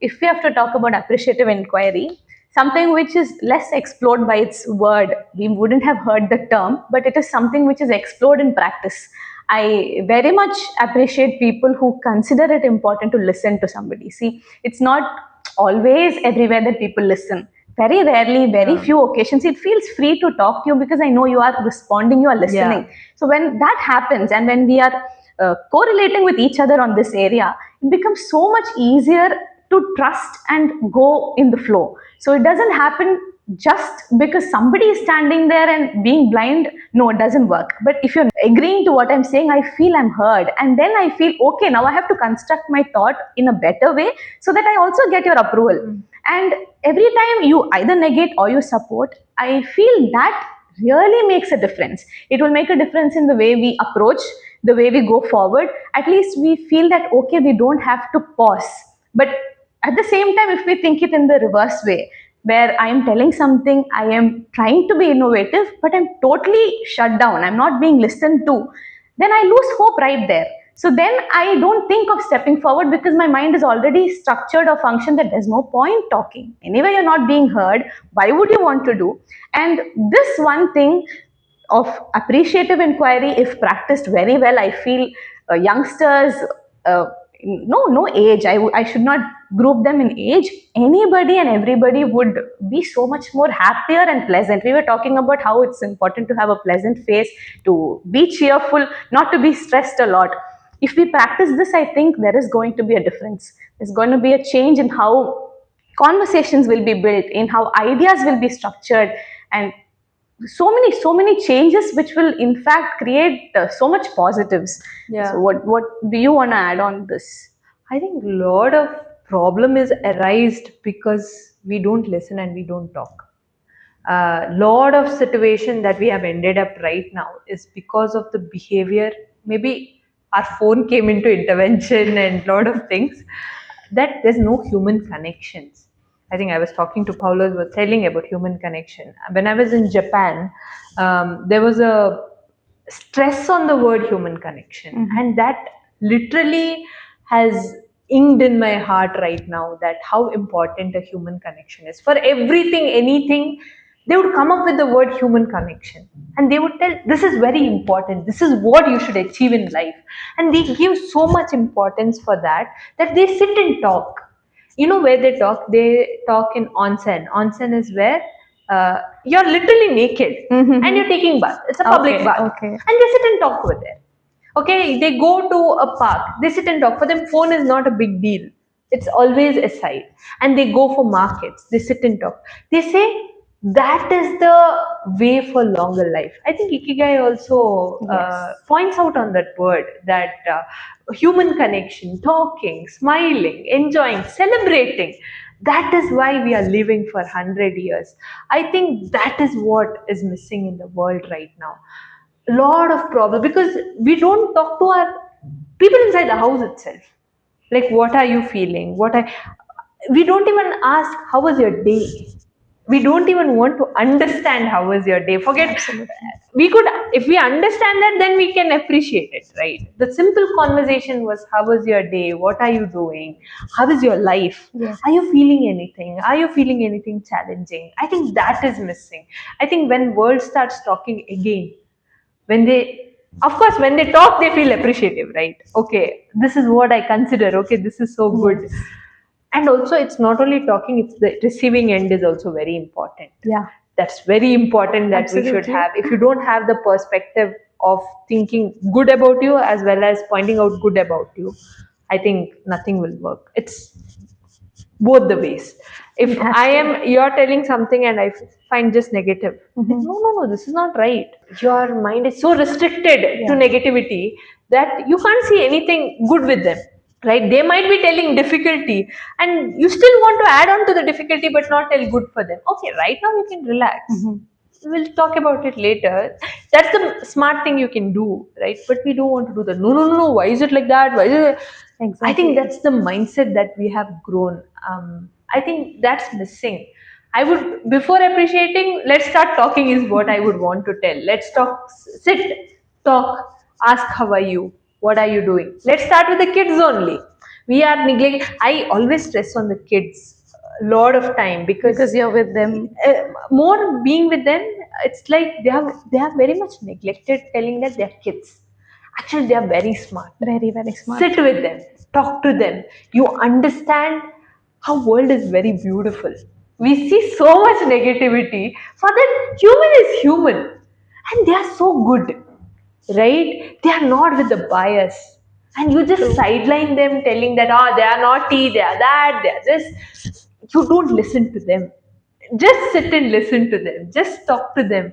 if we have to talk about appreciative inquiry, something which is less explored by its word, we wouldn't have heard the term, but it is something which is explored in practice. I very much appreciate people who consider it important to listen to somebody. See, it's not always everywhere that people listen. Very rarely, very few occasions, it feels free to talk to you because I know you are responding, you are listening. So when that happens and when we are correlating with each other on this area, it becomes so much easier to trust and go in the flow. So it doesn't happen just because somebody is standing there and being blind. No, it doesn't work. But if you're agreeing to what I'm saying, I feel I'm heard, and then I feel okay, now I have to construct my thought in a better way so that I also get your approval. And every time you either negate or you support, I feel that really makes a difference. It will make a difference in the way we approach, the way we go forward. At least we feel that okay, we don't have to pause. But at the same time, if we think it in the reverse way, where I am telling something, I am trying to be innovative, but I'm totally shut down, I'm not being listened to, then I lose hope right there. So then I don't think of stepping forward because my mind is already structured or functioned that there's no point talking. Anyway, you're not being heard. Why would you want to do? And this one thing of appreciative inquiry, if practiced very well, I feel youngsters, no age, I should not group them in age, anybody and everybody would be so much more happier and pleasant. We were talking about how it's important to have a pleasant face, to be cheerful, not to be stressed a lot. If we practice this, I think there is going to be a difference. There's going to be a change in how conversations will be built, in how ideas will be structured, and so many changes which will in fact create so much positives. So what do you want to add on this? I think a lot of problem is arised because we don't listen and we don't talk. A lot of situation that we have ended up right now is because of the behavior. Maybe our phone came into intervention and lot of things, that there's no human connections. I think I was talking to Paulo, was telling about human connection. When I was in Japan, there was a stress on the word human connection, and that literally has inked in my heart right now, that how important a human connection is. For everything, anything, they would come up with the word human connection and they would tell this is very important, this is what you should achieve in life, and they give so much importance for that, that they sit and talk. You know where they talk? They talk in onsen. Onsen is where you're literally naked and you're taking bath. It's a public bath. And they sit and talk over there. Okay, they go to a park, they sit and talk. For them, phone is not a big deal. It's always aside. And they go for markets, they sit and talk. They say that is the way for longer life. I think Ikigai also points out on that word, that human connection, talking, smiling, enjoying, celebrating. That is why we are living for 100 years. I think that is what is missing in the world right now. A lot of problem because we don't talk to our people inside the house itself. Like, what are you feeling? We don't even ask, how was your day? We don't even want to understand how was your day. Forget, we could, if we understand that, then we can appreciate it, right? The simple conversation was, how was your day? What are you doing? How is your life? Are you feeling anything? Are you feeling anything challenging? I think that is missing. I think when world starts talking again, when they, of course, when they talk, they feel appreciative, right? Okay, this is what I consider. Okay, this is so good. And also, it's not only talking, it's the receiving end is also very important. That's very important that we should have. If you don't have the perspective of thinking good about you as well as pointing out good about you, I think nothing will work. It's both the ways. If you're telling something and I find just negative, no, this is not right. Your mind is so restricted to negativity that you can't see anything good with them, right? They might be telling difficulty and you still want to add on to the difficulty but not tell good for them. Okay, right now you can relax. We'll talk about it later. That's the smart thing you can do, right? But we don't want to do that. No. Why is it like that? Why is it? Exactly. I think that's the mindset that we have grown. I think that's missing. I would, before appreciating, let's start talking is what I would want to tell. Let's talk, sit, talk, ask how are you? What are you doing? Let's start with the kids only. We are neglecting. I always stress on the kids a lot of time Because you're with them. more being with them, it's like they have very much neglected telling that they're kids. Actually, they are very smart. Very, very smart. Sit with them, talk to them. You understand how world is very beautiful. We see so much negativity. For that, human is human, and they are so good, right? They are not with the bias, and you just sideline them, telling that they are naughty, they are that, they are this. You don't listen to them. Just sit and listen to them. Just talk to them,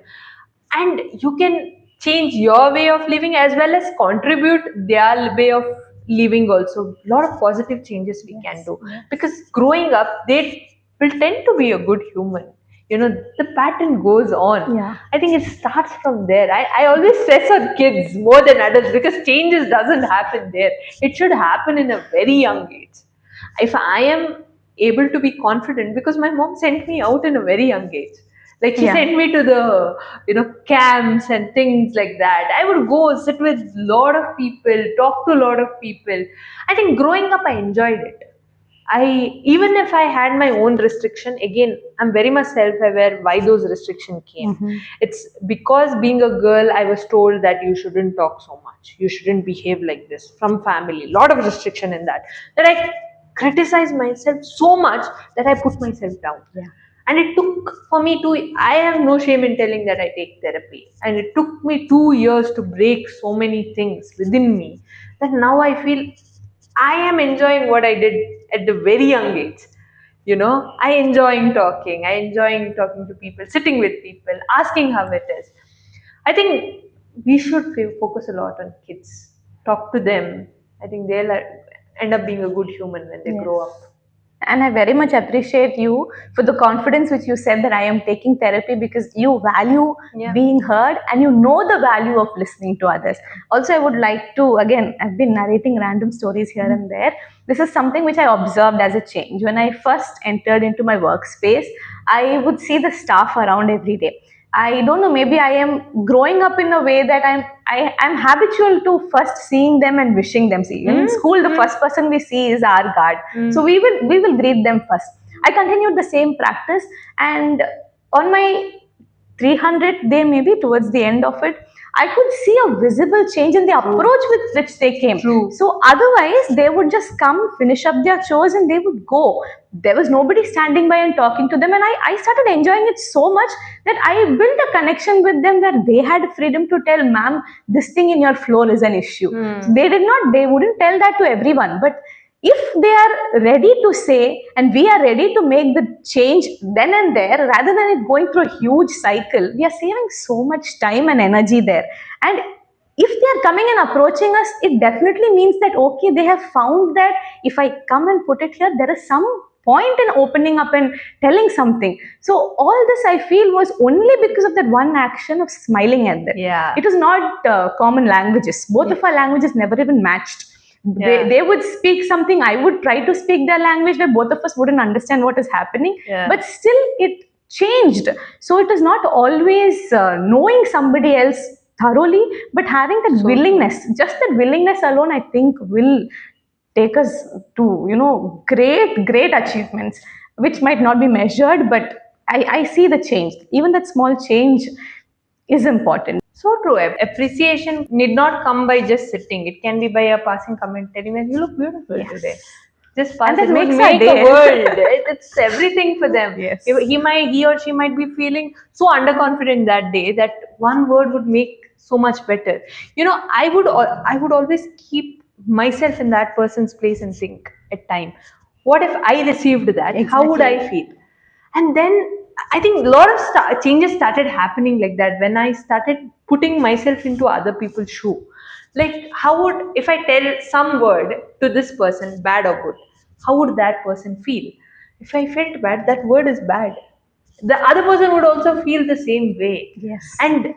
and you can change your way of living as well as contribute their way of living also. A lot of positive changes we can do, because growing up they will tend to be a good human. The pattern goes on. Yeah. I think it starts from there. I always stress on kids more than adults, because changes doesn't happen there. It should happen in a very young age. If I am able to be confident, because my mom sent me out in a very young age, like she Yeah. sent me to the camps and things like that. I would go sit with a lot of people, talk to a lot of people. I think growing up I enjoyed it. I Even if I had my own restriction, again I'm very much self-aware why those restrictions came. It's because being a girl, I was told that you shouldn't talk so much, you shouldn't behave like this from family. A lot of restriction in that I criticize myself so much that I put myself down. Yeah. And it took for me to, I have no shame in telling that I take therapy. And it took me 2 years to break so many things within me, that now I feel I am enjoying what I did at the very young age. I enjoying talking. I enjoying talking to people, sitting with people, asking how it is. I think we should focus a lot on kids. Talk to them. I think they'll end up being a good human when they grow up. And I very much appreciate you for the confidence which you said that I am taking therapy, because you value being heard and you know the value of listening to others. Also, I would like to, again, I've been narrating random stories here and there. This is something which I observed as a change. When I first entered into my workspace, I would see the staff around every day. I don't know, maybe I am growing up in a way that I'm habitual to first seeing them and wishing them. See, in school, the first person we see is our guard. So we will greet them first. I continued the same practice, and on my 300th day, maybe towards the end of it, I could see a visible change in the approach with which they came. So otherwise, they would just come, finish up their chores, and they would go. There was nobody standing by and talking to them, and I started enjoying it so much that I built a connection with them where they had freedom to tell, ma'am, this thing in your floor is an issue. So they wouldn't tell that to everyone, but if they are ready to say, and we are ready to make the change then and there, rather than it going through a huge cycle, we are saving so much time and energy there. And if they are coming and approaching us, it definitely means that, okay, they have found that if I come and put it here, there is some point in opening up and telling something. So all this, I feel, was only because of that one action of smiling at them. Yeah. It was not common languages. Both of our languages never even matched. They would speak something, I would try to speak their language, where both of us wouldn't understand what is happening. But still, it changed. So it is not always knowing somebody else thoroughly, but having that willingness. Just that willingness alone, I think, will take us to great achievements, which might not be measured, but I see the change. Even that small change is important. So true. Appreciation need not come by just sitting. It can be by a passing comment telling that you look beautiful today. Just pass. And that it would makes make our day. a world. It's everything for them. Yes. He or she might be feeling so underconfident that day that one word would make so much better. I would always keep myself in that person's place and think at time, what if I received that? How would I feel? And then I think a lot of changes started happening like that when I started putting myself into other people's shoe. Like, how would, if I tell some word to this person, bad or good, how would that person feel? If I felt bad, that word is bad, the other person would also feel the same way. Yes. And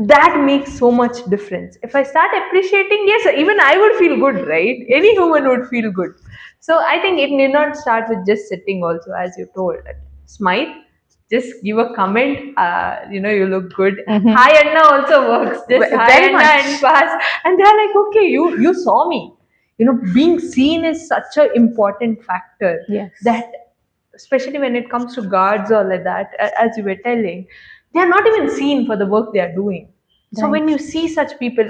that makes so much difference. If I start appreciating, yes, even I would feel good, right? Any human would feel good. So I think it need not start with just sitting also, as you told. Smile, just give a comment, you look good. Hi Anna also works. Just hi Very Anna much. and pass. And they're like, okay, you saw me. being seen is such an important factor. Yes. That especially when it comes to guards or like that, as you were telling, they are not even seen for the work they are doing. So Right. when you see such people,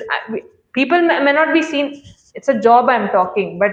people may not be seen. It's a job I'm talking, but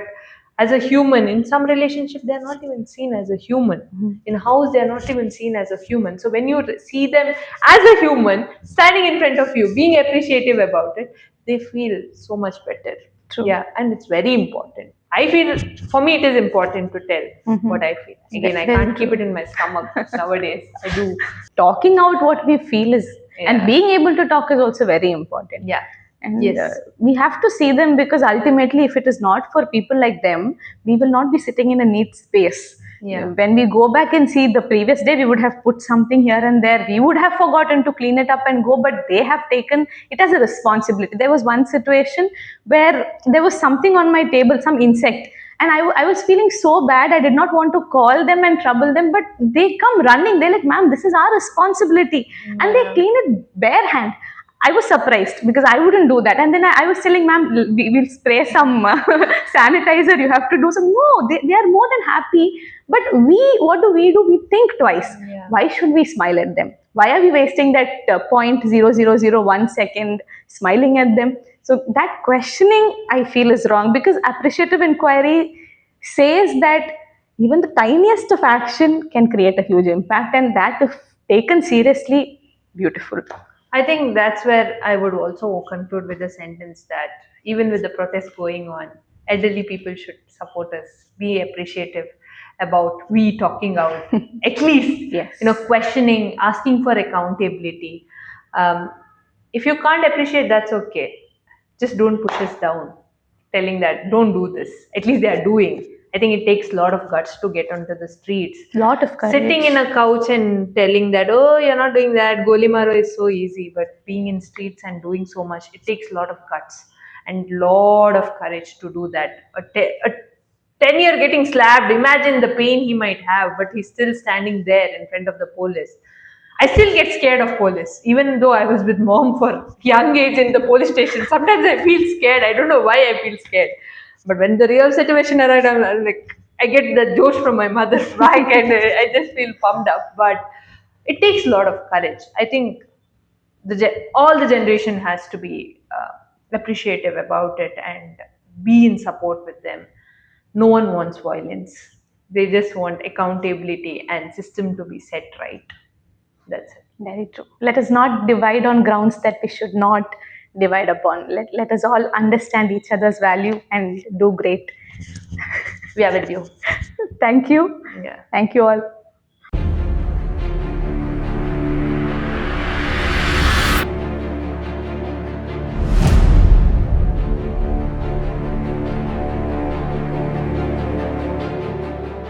as a human, in some relationship, they're not even seen as a human. In house, they're not even seen as a human. So when you see them as a human standing in front of you, being appreciative about it, they feel so much better. True. Yeah, and it's very important. I feel, for me, it is important to tell what I feel. Again, I Very can't keep true. it in my stomach nowadays. I do. Talking out what we feel is, and Yeah. being able to talk is also very important. Yeah. And Yes. we have to see them, because ultimately, if it is not for people like them, we will not be sitting in a neat space. Yeah. When we go back and see the previous day, we would have put something here and there. We would have forgotten to clean it up and go, but they have taken it as a responsibility. There was one situation where there was something on my table, some insect, and I was feeling so bad. I did not want to call them and trouble them, but they come running. They're like, ma'am, this is our responsibility. And they Yeah. clean it bare hand. I was surprised because I wouldn't do that. And then I was telling, ma'am, we'll spray some sanitizer. You have to do some. No, they are more than happy. But what do? We think twice. Yeah. Why should we smile at them? Why are we wasting that 0.0001 second smiling at them? So that questioning, I feel, is wrong, because appreciative inquiry says that even the tiniest of action can create a huge impact, and that, if taken seriously, beautiful. I think that's where I would also conclude with the sentence that even with the protests going on, elderly people should support us, be appreciative about we talking out, at least, Yes. questioning, asking for accountability. Um, if you can't appreciate, that's okay. Just don't push us down, telling that don't do this. At least they are doing. I think it takes a lot of guts to get onto the streets. Lot of courage. Sitting in a couch and telling that, oh, you're not doing that, Golimaro is so easy, but being in streets and doing so much, it takes a lot of guts and lot of courage to do that. A 10-year getting slapped, imagine the pain he might have, but he's still standing there in front of the police. I still get scared of police, even though I was with mom for young age in the police station. Sometimes I feel scared. I don't know why I feel scared. But when the real situation arrived, I'm like, I get the josh from my mother's back and I just feel pumped up. But it takes a lot of courage. I think all the generation has to be appreciative about it and be in support with them. No one wants violence. They just want accountability and system to be set right. That's it. Very true. Let us not divide on grounds that we should not divide upon. Let us all understand each other's value and do great. We are with you. Thank you. Yeah. Thank you all.